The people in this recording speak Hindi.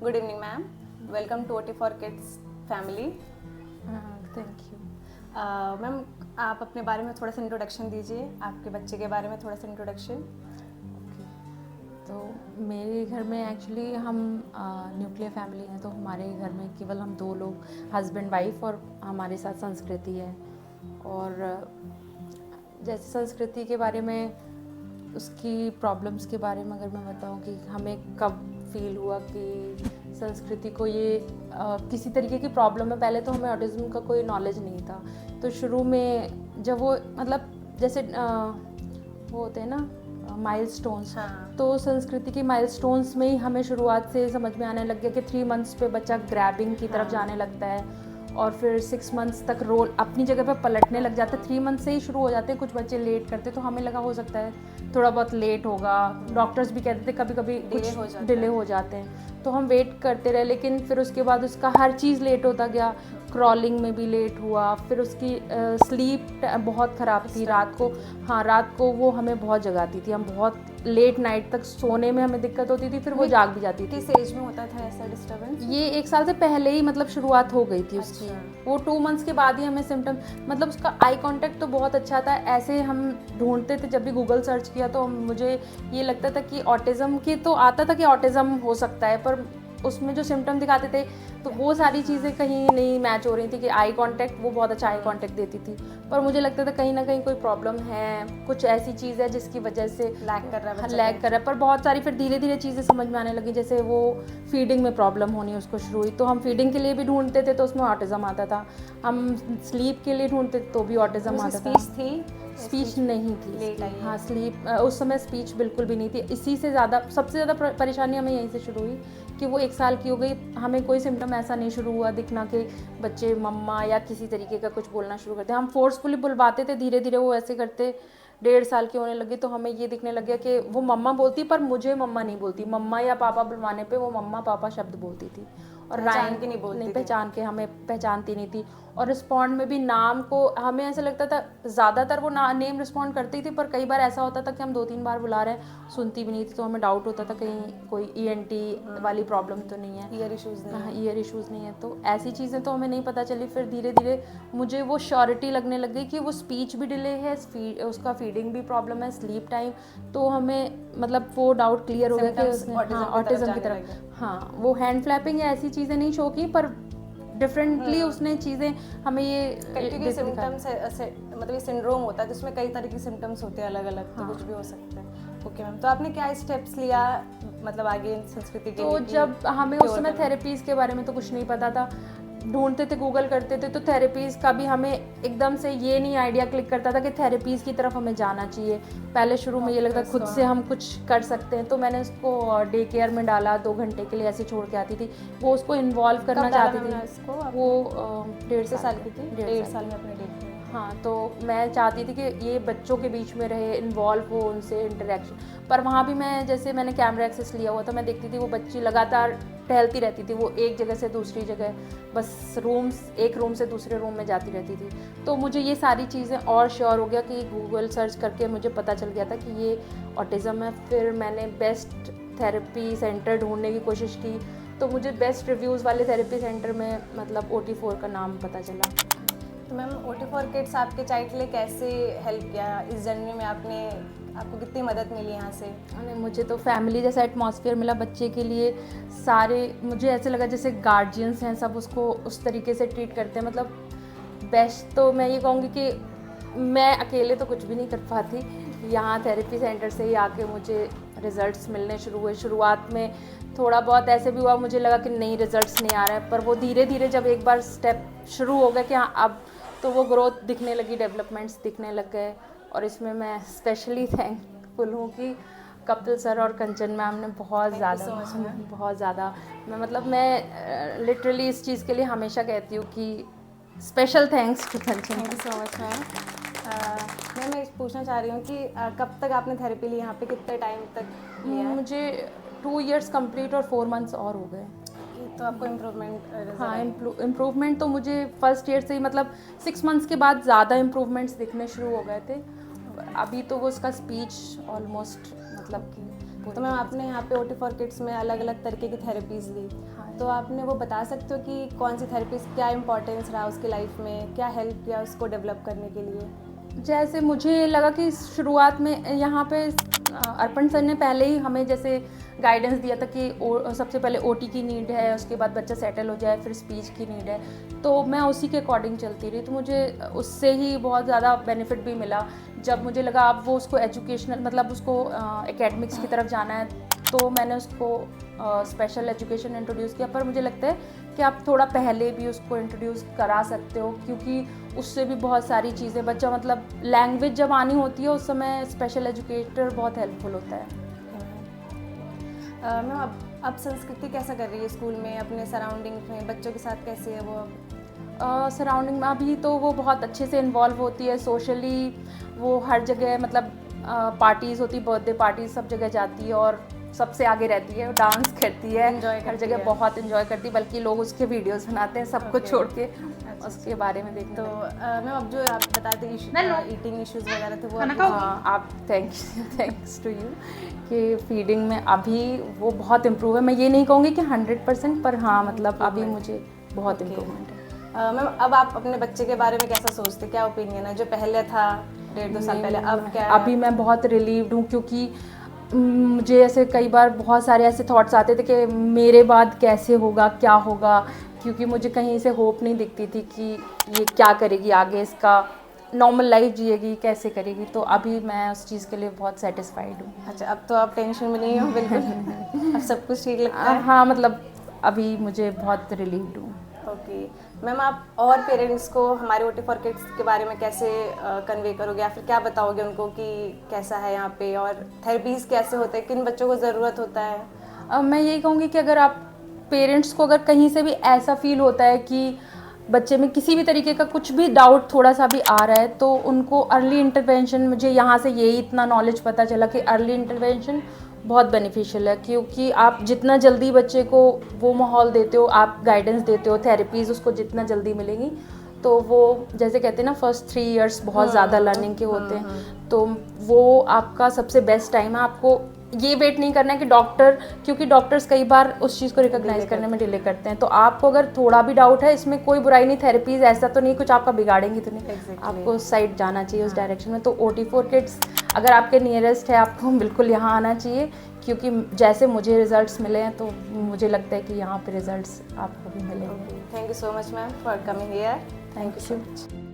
Good evening ma'am, welcome to OT for kids family. Thank you. Ma'am, आप अपने बारे में थोड़ा सा इंट्रोडक्शन दीजिए, आपके बच्चे के बारे में थोड़ा सा इंट्रोडक्शन। तो मेरे घर में एक्चुअली हम न्यूक्लियर फैमिली हैं, तो हमारे घर में केवल हम 2 लोग, हस्बैंड वाइफ, और हमारे साथ संस्कृति है। और जैसे संस्कृति के बारे में, उसकी प्रॉब्लम्स के बारे में अगर मैं बताऊं कि हमें कब फील हुआ कि संस्कृति को ये किसी तरीके की प्रॉब्लम है। पहले तो हमें ऑटिज़म का कोई नॉलेज नहीं था, तो शुरू में जब वो मतलब जैसे वो होते हैं ना माइलस्टोन्स, हाँ। तो संस्कृति के माइलस्टोन्स में ही हमें शुरुआत से समझ में आने लग गया कि 3 मंथ्स पे बच्चा ग्रैबिंग की तरफ जाने लगता है, और फिर 6 मंथ्स तक रोल अपनी जगह पे पलटने लग जाता है। 3 मंथ से ही शुरू हो जाते हैं, कुछ बच्चे लेट करते, तो हमें लगा हो सकता है थोड़ा बहुत लेट होगा। डॉक्टर्स भी कहते थे कभी कभी कुछ डिले हो जाते हैं, तो हम वेट करते रहे। लेकिन फिर उसके बाद उसका हर चीज़ लेट होता गया, क्रॉलिंग में भी लेट हुआ, फिर उसकी स्लीप बहुत ख़राब थी रात को। हाँ, रात को वो हमें बहुत जगाती थी, हम बहुत लेट नाइट तक सोने में हमें दिक्कत होती थी, फिर वो जाग भी जाती थी। किस एज में होता था ऐसा डिस्टर्बेंस? ये 1 साल से पहले ही मतलब शुरुआत हो गई थी उसकी। अच्छा। वो 2 मंथ्स के बाद ही हमें सिम्टम, मतलब उसका आई कांटेक्ट तो बहुत अच्छा था। ऐसे हम ढूंढते थे, जब भी गूगल सर्च किया तो मुझे ये लगता था कि ऑटिज़म की तो आता था कि ऑटिज़म हो सकता है, पर उसमें जो सिम्टम दिखाते थे तो वो सारी चीज़ें कहीं नहीं मैच हो रही थी। कि आई कांटेक्ट, वो बहुत अच्छा आई कांटेक्ट देती थी, पर मुझे लगता था कहीं ना कहीं कोई प्रॉब्लम है, कुछ ऐसी चीज़ है जिसकी वजह से लैग कर रहा है, लैग कर रहा है। पर बहुत सारी फिर धीरे धीरे चीज़ें समझ में आने लगी, जैसे वो फीडिंग में प्रॉब्लम होनी उसको शुरू हुई, तो हम फीडिंग के लिए भी ढूंढते थे तो उसमें ऑटिज़म आता था। हम स्लीप के लिए ढूंढते थे तो भी ऑटिज़म आता था। स्पीच थी? स्पीच नहीं थी लेट आई है। हाँ, स्लीप उस समय स्पीच बिल्कुल भी नहीं थी। इसी से ज़्यादा, सबसे ज़्यादा परेशानी हमें यहीं से शुरू हुई कि वो 1 साल की हो गई, हमें कोई सिम्टम ऐसा नहीं शुरू हुआ दिखना कि बच्चे मम्मा या किसी तरीके का कुछ बोलना शुरू करते। हम फोर्सफुली बुलवाते थे, धीरे धीरे वो ऐसे करते 1.5 साल की होने लगी तो हमें ये दिखने लग गया कि वो मम्मा बोलती, पर मुझे मम्मा नहीं बोलती। मम्मा या पापा बुलवाने पे वो मम्मा पापा शब्द बोलती थी, और पहचान के नहीं बोलती थी। पहचान के हमें पहचानती नहीं थी। और रिस्पॉन्ड में भी नाम को हमें ऐसा लगता था, ज़्यादातर वो नेम रिस्पॉन्ड करती थी, पर कई बार ऐसा होता था कि हम 2-3 बार बुला रहे हैं, सुनती भी नहीं थी, तो हमें डाउट होता था कहीं कोई ENT वाली प्रॉब्लम तो नहीं है, ईयर इश्यूज नहीं है। ईयर इश्यूज़ नहीं है। तो ऐसी चीज़ें तो हमें नहीं पता चली। फिर धीरे धीरे मुझे वो श्योरिटी लगने लग गई कि वो स्पीच भी डिले है, उसका फीडिंग भी प्रॉब्लम है, स्लीप टाइम, तो हमें मतलब वो डाउट क्लियर हो गया कि उसने ऑटिज़म की तरफ। हाँ, वो हैंड फ्लैपिंग या ऐसी चीज़ें नहीं शो की, पर डिफरेंटली उसने चीज़ें हमें ये क्योंकि सिम्टम्स मतलब ये सिंड्रोम होता है, तो उसमें कई तरह के सिम्टम्स होते हैं अलग अलग, तो कुछ भी हो सकता है। ओके मैम, तो आपने क्या स्टेप्स लिया मतलब आगे संस्कृति के तो लिए? जब हमें उस समय थेरेपीज़ के बारे में तो कुछ नहीं पता था, ढूंढते थे, गूगल करते थे, तो थेरेपीज़ का भी हमें एकदम से ये नहीं आइडिया क्लिक करता था कि थेरेपीज़ की तरफ हमें जाना चाहिए। पहले शुरू में ये लगता खुद से हम कुछ कर सकते हैं, तो मैंने उसको डे केयर में डाला, 2 घंटे के लिए ऐसे छोड़ के आती थी। वो उसको इन्वॉल्व करना चाहती थी। वो 1.5 साल की थी, 1.5 साल में अपने डेट। हाँ, तो मैं चाहती थी कि ये बच्चों के बीच में रहे, इन्वॉल्व हो, उनसे इंटरेक्शन। पर वहाँ भी मैं, जैसे मैंने कैमरा एक्सेस लिया हुआ था, मैं देखती थी वो बच्ची लगातार टहलती रहती थी, वो एक जगह से दूसरी जगह, बस एक रूम से दूसरे रूम में जाती रहती थी। तो मुझे ये सारी चीज़ें और श्योर हो गया कि गूगल सर्च करके मुझे पता चल गया था कि ये ऑटिज़म है। फिर मैंने बेस्ट थेरेपी सेंटर ढूंढने की कोशिश की, तो मुझे बेस्ट रिव्यूज़ वाले थेरेपी सेंटर में मतलब OT4 का नाम पता चला। तो मैम, OT फॉर किड्स आपके चाइल्ड के लिए कैसे हेल्प किया इस जर्नी में? आपको कितनी मदद मिली यहाँ से? नहीं, मुझे तो फैमिली जैसा एटमॉस्फेयर मिला बच्चे के लिए। सारे मुझे ऐसे लगा जैसे गार्जियंस हैं, सब उसको उस तरीके से ट्रीट करते हैं। मतलब बेस्ट तो मैं ये कहूँगी कि मैं अकेले तो कुछ भी नहीं कर पाती। यहाँ थेरेपी सेंटर से ही आके मुझे रिज़ल्ट्स मिलने शुरू हुए। शुरुआत में थोड़ा बहुत ऐसे भी हुआ, मुझे लगा कि नहीं रिज़ल्ट्स नहीं आ रहे हैं, पर वो धीरे धीरे जब एक बार स्टेप शुरू हो गया कि हाँ अब तो वो ग्रोथ दिखने लगी, डेवलपमेंट्स दिखने लग गए। और इसमें मैं स्पेशली थैंकफुल हूँ कि कपिल सर और कंचन मैम ने बहुत ज़्यादा मैं लिटरली इस चीज़ के लिए हमेशा कहती हूँ कि special thanks to Kanchan. Thank you so much ma'am. मैं पूछना चाह रही हूँ कि कब तक आपने थेरेपी ली यहाँ पे, कितने टाइम तक लिया? मुझे 2 इयर्स कंप्लीट और 4 मंथ्स और हो गए। तो आपको इम्प्रूवमेंट? हाँ, इम्प्रूवमेंट तो मुझे फर्स्ट ईयर से ही, मतलब 6 मंथ्स के बाद ज़्यादा इम्प्रूवमेंट्स दिखने शुरू हो गए थे। अभी तो वो उसका स्पीच ऑलमोस्ट मतलब कि तो मैम आपने यहाँ पे OT for Kids में अलग अलग तरीके की थेरेपीज़ ली, हाँ जी। तो आपने वो बता सकते हो कि कौन सी थेरेपीज़ क्या इंपॉर्टेंस रहा उसकी लाइफ में, क्या हेल्प किया उसको डेवलप करने के लिए? जैसे मुझे लगा कि शुरुआत में यहाँ पे अर्पण सर ने पहले ही हमें जैसे गाइडेंस दिया था कि सबसे पहले OT की नीड है, उसके बाद बच्चा सेटल हो जाए, फिर स्पीच की नीड है, तो मैं उसी के अकॉर्डिंग चलती रही। तो मुझे उससे ही बहुत ज़्यादा बेनिफिट भी मिला। जब मुझे लगा अब वो उसको एजुकेशनल मतलब उसको एकेडमिक्स की तरफ जाना है, तो मैंने उसको स्पेशल एजुकेशन इंट्रोड्यूस किया। पर मुझे लगता है कि आप थोड़ा पहले भी उसको इंट्रोड्यूस करा सकते हो, क्योंकि उससे भी बहुत सारी चीज़ें बच्चा मतलब लैंग्वेज जब आनी होती है उस समय स्पेशल एजुकेटर बहुत हेल्पफुल होता है। मैम अब संस्कृति कैसा कर रही है स्कूल में, अपने सराउंडिंग में बच्चों के साथ कैसे है वो अब? सराउंडिंग में अभी तो वो बहुत अच्छे से इन्वॉल्व होती है सोशली, वो हर जगह मतलब पार्टीज़ होती, बर्थडे पार्टीज सब जगह जाती है और सबसे आगे रहती है, डांस करती है, हर जगह बहुत इन्जॉय करती है, बल्कि लोग उसके वीडियोस बनाते हैं सब कुछ छोड़ के उसके बारे में देखते। तो मैम अब जो आप बताते ईटिंग इश्यूज वगैरह थे वो हाँ आप थैंक्स टू यू कि फीडिंग में अभी वो बहुत इम्प्रूव है। मैं ये नहीं कहूँगी कि 100%, पर हाँ मतलब अभी मुझे बहुत इम्प्रूवमेंट है। मैम अब आप अपने बच्चे के बारे में कैसा सोचते, क्या ओपिनियन है? जो पहले था 1.5-2 साल पहले, अब क्या है? अभी मैं बहुत रिलीव्ड हूँ, क्योंकि मुझे ऐसे कई बार बहुत सारे ऐसे थॉट्स आते थे कि मेरे बाद कैसे होगा, क्या होगा, क्योंकि मुझे कहीं से होप नहीं दिखती थी कि ये क्या करेगी आगे, इसका नॉर्मल लाइफ जिएगी, कैसे करेगी। तो अभी मैं उस चीज़ के लिए बहुत सेटिस्फाइड हूँ। अच्छा, अब तो आप टेंशन में नहीं हो बिल्कुल? अब सब कुछ ठीक लगता है? हाँ मतलब अभी मुझे बहुत रिलीव्ड हूँ। ओके मैम, आप और पेरेंट्स को हमारे OT for Kids के बारे में कैसे कन्वे करोगे, या फिर क्या बताओगे उनको कि कैसा है यहाँ पे, और थेरेपीज़ कैसे होते हैं, किन बच्चों को ज़रूरत होता है? मैं यही कहूँगी कि अगर आप पेरेंट्स को अगर कहीं से भी ऐसा फील होता है कि बच्चे में किसी भी तरीके का कुछ भी डाउट थोड़ा सा भी आ रहा है, तो उनको अर्ली इंटरवेंशन, मुझे यहाँ से यही इतना नॉलेज पता चला कि अर्ली इंटरवेंशन बहुत बेनिफिशियल है, क्योंकि आप जितना जल्दी बच्चे को वो माहौल देते हो, आप गाइडेंस देते हो, थेरेपीज़ उसको जितना जल्दी मिलेंगी, तो वो जैसे कहते हैं ना फर्स्ट 3 इयर्स बहुत ज़्यादा लर्निंग के होते हैं, तो वो आपका सबसे बेस्ट टाइम है। आपको ये वेट नहीं करना है कि डॉक्टर, क्योंकि डॉक्टर्स कई बार उस चीज़ को रिकॉग्नाइज करने में डिले करते हैं। तो आपको अगर थोड़ा भी डाउट है, इसमें कोई बुराई नहीं, थेरेपीज़ ऐसा तो नहीं कुछ आपका बिगाड़ेंगी तो नहीं, आपको उस साइड जाना चाहिए, उस डायरेक्शन में। तो OT for Kids अगर आपके नियरेस्ट है, आपको बिल्कुल यहाँ आना चाहिए, क्योंकि जैसे मुझे रिजल्ट्स मिले हैं तो मुझे लगता है कि यहाँ पे रिजल्ट्स आपको भी मिलेंगे। Thank you so much ma'am for coming here. Thank you so much.